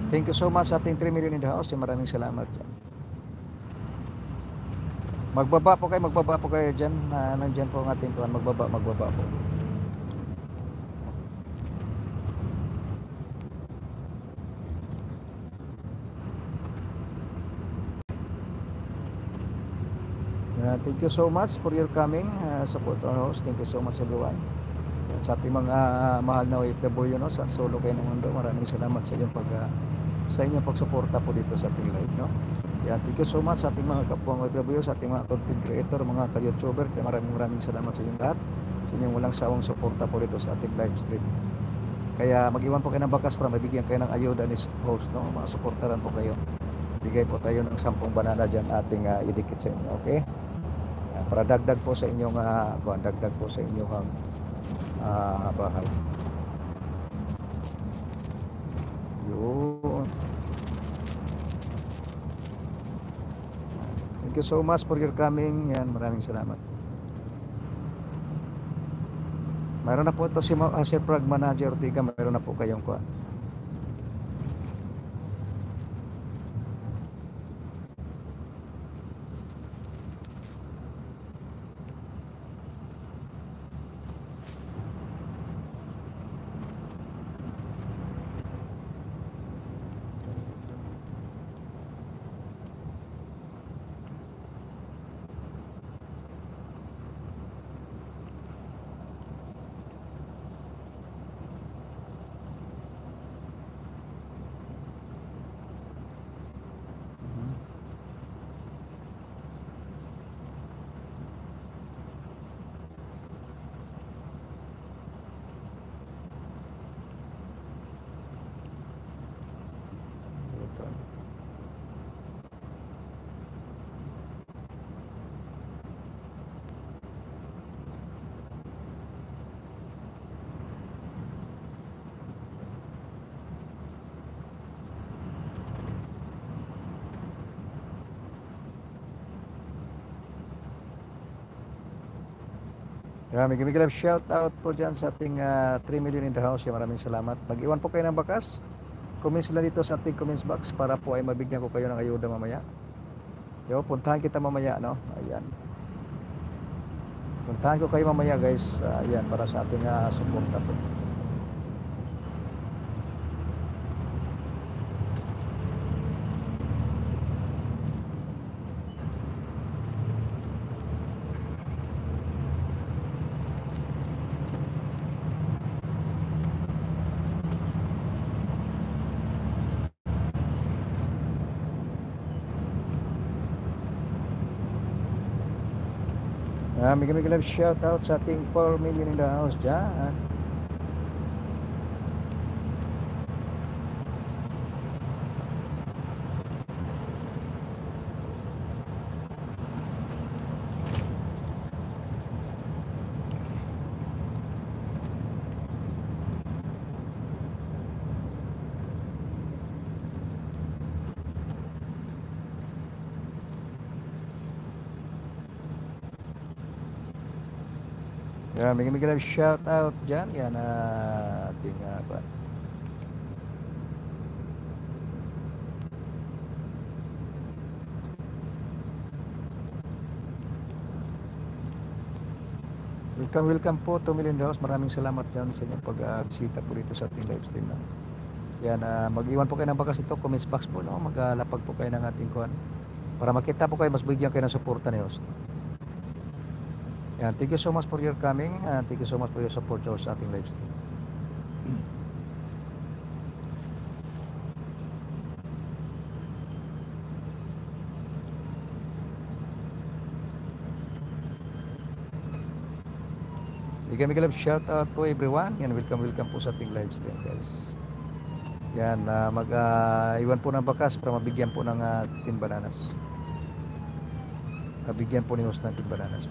Thank you so much sa ating 3 million in the house. Maraming salamat dyan. Magbaba po kayo dyan. Nandyan po ang ating tuwan. Magbaba po. Thank you so much for your coming support our host. Thank you so much everyone. Sa ating mga mahal na OFW, no, sa solo kayo ng mundo, maraming salamat sa inyong pagsuporta po dito sa ating live, no. Yan, thank you so much sa ating mga kapwa OFW, sa ating mga content creator, mga ka-YouTuber. Maraming salamat sa inyong lahat, sa inyong walang sawang suporta po dito sa ating live stream. Kaya mag-iwan po kayo ng bakas para mabigyan kayo ng ayuda ni host, no. Mga suportaran po kayo. Bigay po tayo ng 10 banana dyan ating idikit sa inyo, okay? Para dagdag po sa inyong bahay. Yun. Thank you so much for your coming. Yan, maraming salamat. Mayroon na po ito si Prag Manager Ortiga. Mayroon na po kayong kuha. Big love shout out po dyan sa ating 3 million in the house. Maraming salamat. Mag-iwan po kayo ng bakas. Comments sila dito sa ating comments box para po ay mabigyan ko kayo ng ayuda mamaya. Yo, puntahan kita mamaya, no? Ayan. Puntahan ko kayo mamaya, guys. Ayan, para sa ating suporta po. Big love shout out sa ating 4 million in the house dyan. Big love shout out dyan. Yan ating welcome po to Million House. Maraming salamat dyan sa inyong pagbisita po dito sa ating live stream. Yan, mag-iwan po kayo ng bakas dito, comments box po, no? Maglapag po kayo ng ating kuhan para makita po kayo, mas bigyan kayo ng suporta ni host. Yan, thank you so much for your coming. Thank you so much for your support sa ating live stream. Big love shout out po everyone. Yan, welcome po sa ating live stream, guys. Yan, iwan po ng bakas para mabigyan po ng 10 bananas. Mabigyan po ni host ng 10 bananas.